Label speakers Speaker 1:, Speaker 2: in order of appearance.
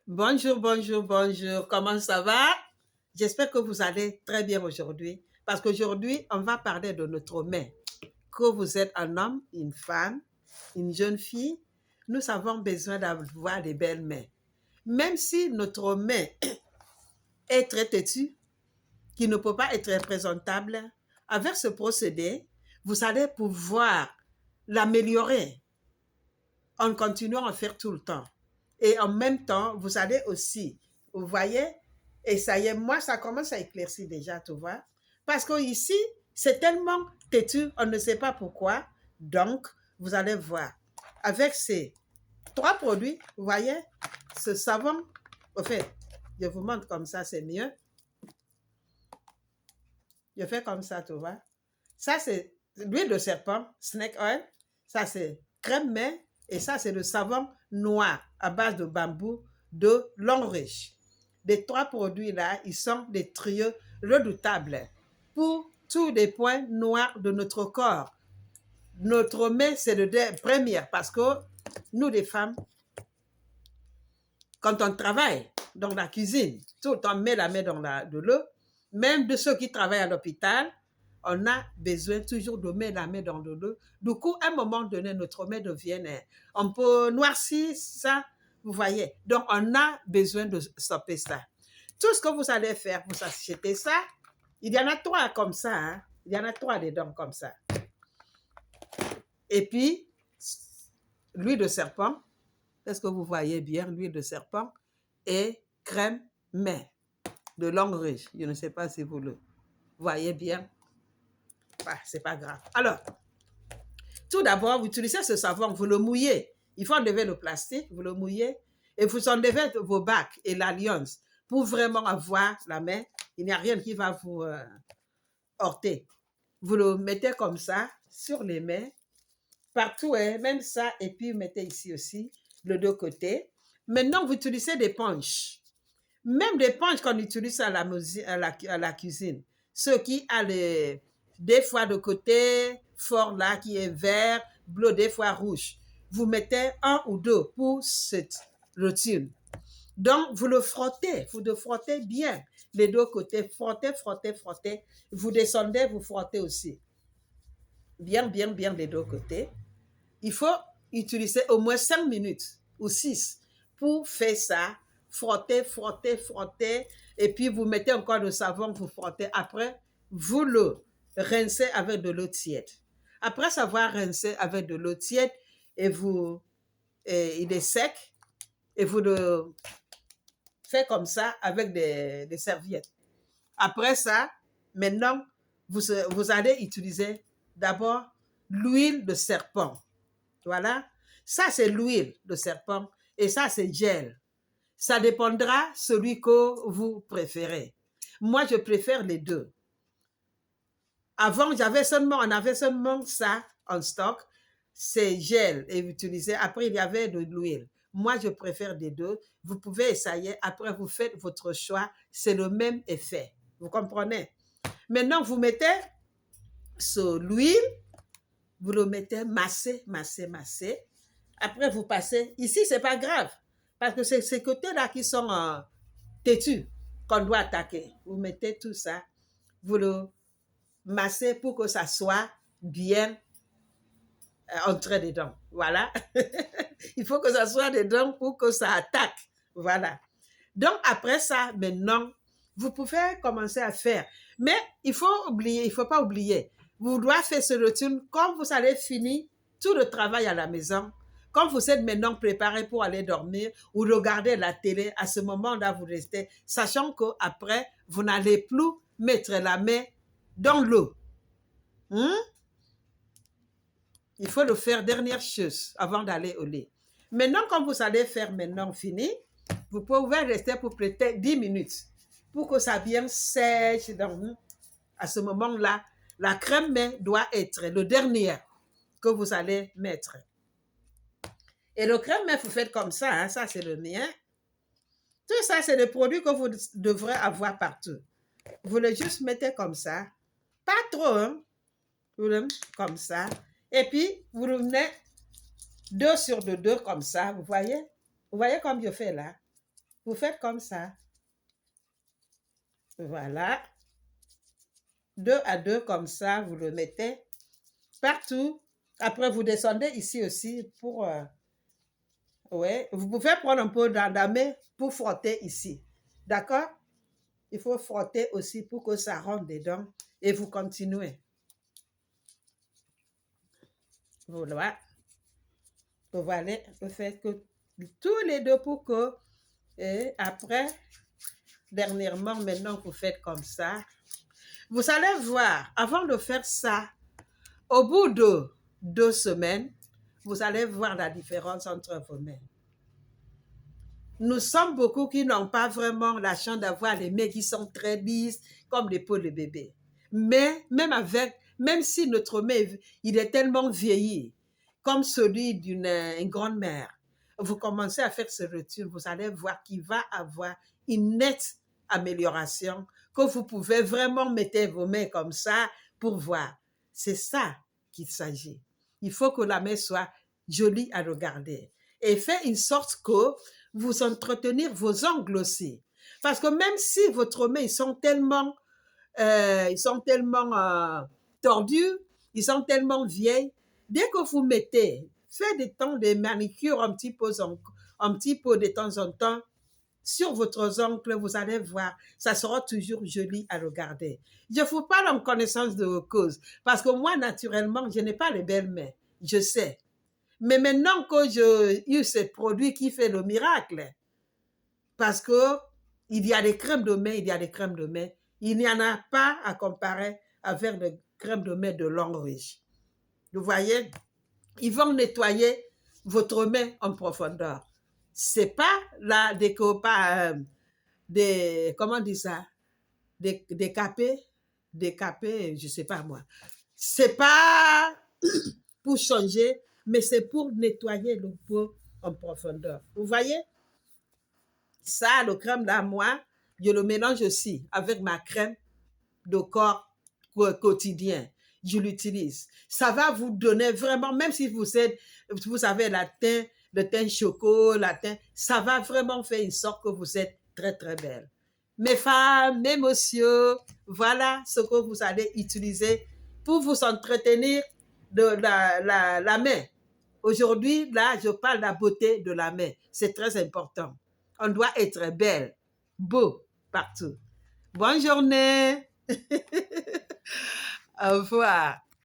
Speaker 1: Bonjour, bonjour, bonjour. Comment ça va? J'espère que vous allez très bien aujourd'hui. Parce qu'aujourd'hui, on va parler de notre main. Que vous êtes un homme, une femme, une jeune fille, nous avons besoin d'avoir des belles mains. Même si notre main est très têtue, qui ne peut pas être présentable, avec ce procédé, vous allez pouvoir l'améliorer en continuant à faire tout le temps. Et en même temps, vous allez aussi, vous voyez, et ça y est, moi, ça commence à éclaircir déjà, tu vois. Parce que ici, c'est tellement têtu, on ne sait pas pourquoi. Donc, vous allez voir. Avec ces trois produits, vous voyez, ce savon, au fait, je vous montre comme ça, c'est mieux. Je fais comme ça, tu vois. Ça, c'est l'huile de serpent, snake oil. Ça, c'est crème main. Et ça, c'est le savon noir à base de bambou de Longreach. Les trois produits-là, ils sont des trios redoutables pour tous les points noirs de notre corps. Notre main, c'est le premier parce que nous, les femmes, quand on travaille dans la cuisine, tout le temps, on met la main dans de l'eau, même de ceux qui travaillent à l'hôpital, on a besoin toujours de mettre la main dans de l'eau. Du coup, à un moment donné, notre main devient un peu noircie, ça, vous voyez. Donc, on a besoin de stopper ça. Tout ce que vous allez faire, vous achetez ça. Il y en a trois comme ça. Hein? Il y en a trois dedans comme ça. Et puis, l'huile de serpent. Est-ce que vous voyez bien l'huile de serpent? Et crème main de Longreach. Je ne sais pas si vous le voyez bien. Ah, c'est pas grave. Alors, tout d'abord, vous utilisez ce savon, vous le mouillez. Il faut enlever le plastique, vous le mouillez et vous enlevez vos bacs et l'alliance pour vraiment avoir la main. Il n'y a rien qui va vous heurter. Vous le mettez comme ça sur les mains, partout, hein, même ça, et puis mettez ici aussi, le deux côtés. Maintenant, vous utilisez des punches. Même des punches qu'on utilise à la cuisine. Ceux qui a des fois de côté, fort là, qui est vert, bleu, des fois rouge. Vous mettez un ou deux pour cette routine. Donc, vous le frottez bien. Les deux côtés, frottez, frottez, frottez. Vous descendez, vous frottez aussi. Bien, bien, bien les deux côtés. Il faut utiliser au moins 5 minutes ou 6 pour faire ça. Frotter, frotter, frotter. Et puis, vous mettez encore le savon, vous frottez. Après, vous le rincez avec de l'eau tiède. Après avoir rincé avec de l'eau tiède, il est sec, et vous le faites comme ça avec des serviettes. Après ça, maintenant, vous allez utiliser d'abord l'huile de serpent. Voilà. Ça, c'est l'huile de serpent et ça, c'est gel. Ça dépendra celui que vous préférez. Moi, je préfère les deux. Avant, on avait seulement ça en stock. C'est gel et utilisé. Après, il y avait de l'huile. Moi, je préfère les deux. Vous pouvez essayer. Après, vous faites votre choix. C'est le même effet. Vous comprenez? Maintenant, vous mettez sur l'huile. Vous le mettez masser, masser, masser. Après, vous passez. Ici, c'est pas grave. Parce que c'est ces côtés-là qui sont têtus qu'on doit attaquer. Vous mettez tout ça. Vous le massez pour que ça soit bien entré dedans. Voilà. Il faut que ça soit dedans pour que ça attaque. Voilà. Donc, après ça, maintenant, vous pouvez commencer à faire. Mais il faut pas oublier. Vous devez faire ce routine quand vous allez finir tout le travail à la maison. Quand vous êtes maintenant préparé pour aller dormir ou regarder la télé, à ce moment-là, vous restez, sachant qu'après, vous n'allez plus mettre la main dans l'eau. Il faut le faire dernière chose avant d'aller au lit. Maintenant, quand vous allez faire maintenant fini, vous pouvez rester pour peut-être 10 minutes pour que ça bien sèche. À ce moment-là, la crème main doit être le dernier que vous allez mettre. Et le crème main, vous faites comme ça, hein, ça c'est le mien. Tout ça, c'est le produit que vous devrez avoir partout. Vous le juste mettez comme ça, pas trop, hein, comme ça. Et puis, vous le mettez 2 sur 2 comme ça, vous voyez? Vous voyez comme je fais là? Vous faites comme ça. Voilà. 2 à 2 comme ça, vous le mettez partout. Après, vous descendez ici aussi pour... ouais, vous pouvez prendre un peu dans la main pour frotter ici. D'accord? Il faut frotter aussi pour que ça rentre dedans. Et vous continuez. Voilà. Voilà. Vous faites que tous les deux pour que... Et après, dernièrement, maintenant, vous faites comme ça. Vous allez voir, avant de faire ça, au bout de 2 semaines, vous allez voir la différence entre vos mains. Nous sommes beaucoup qui n'ont pas vraiment la chance d'avoir les mains qui sont très lisses, comme les peaux de bébé. Mais même si notre main, il est tellement vieilli, comme celui d'une grand-mère, vous commencez à faire ce retour, vous allez voir qu'il va avoir une nette amélioration, que vous pouvez vraiment mettre vos mains comme ça pour voir. C'est ça qu'il s'agit. Il faut que la main soit jolie à regarder. Et faire une sorte que vous entretenir vos ongles aussi. Parce que même si votre main, ils sont tellement tordus, ils sont tellement vieilles, dès que vous mettez, faites des temps de manicure un petit peu de temps en temps sur votre ongle, vous allez voir, ça sera toujours joli à regarder. Je vous parle en connaissance de cause, parce que moi, naturellement, je n'ai pas les belles mains, je sais. Mais maintenant que j'ai eu ce produit qui fait le miracle, parce que il y a des crèmes de main, il y a des crèmes de main. Il n'y en a pas à comparer avec les crèmes de main de Longridge. Vous voyez, ils vont nettoyer votre main en profondeur. C'est pas là des comment on dit ça, des capés, je sais pas moi. C'est pas pour changer, mais c'est pour nettoyer le peau en profondeur. Vous voyez? Ça, le crème là, moi, je le mélange aussi avec ma crème de corps quotidien. Je l'utilise. Ça va vous donner vraiment, même si vous avez le teint choco, ça va vraiment faire une sorte que vous êtes très, très belle. Mes femmes, mes messieurs, voilà ce que vous allez utiliser pour vous entretenir de la main. Aujourd'hui, là, je parle de la beauté de la main. C'est très important. On doit être belle, beau partout. Bonne journée. Au revoir.